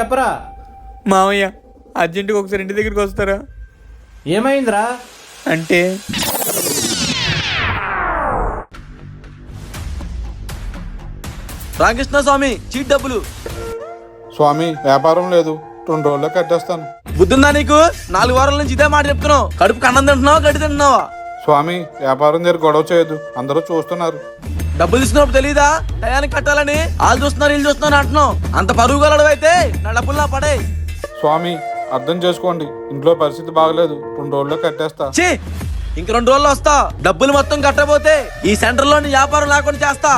చెప్పరా. మావయ్య అర్జెంటుగా ఒకసారి ఇంటి దగ్గరికి వస్తారా? ఏమైందిరా? అంటే రామకృష్ణ స్వామి చీట్ డబ్బులు. స్వామి వ్యాపారం లేదు, 2 రోజుల్లో కట్టేస్తాను. బుద్ధుందా నీకు? 4 వారాల నుంచి ఇదే మాట చెప్తున్నావు. కడుపుకి అన్నం తింటున్నావా, గడ్డి తింటున్నావా? స్వామి వ్యాపారం దగ్గర గొడవ చేయొద్దు, అందరూ చూస్తున్నారు. డబ్బులు తీసుకున్నప్పుడు తెలీదా టయానికి కట్టాలని? వాళ్ళు చూస్తున్నారు వీళ్ళు చూస్తున్నారు అంటున్నావు. అంత పరుగు గలడు అయితే నా డబ్బులు నా పడే. స్వామి అర్థం చేసుకోండి, ఇంట్లో పరిస్థితి బాగలేదు, 2 రోజుల్లో కట్టేస్తా. ఛీ, ఇంక 2 రోజుల్లో వస్తా. డబ్బులు మొత్తం కట్టబోతే ఈ సెంటర్ లో వ్యాపారం లేకుండా చేస్తా.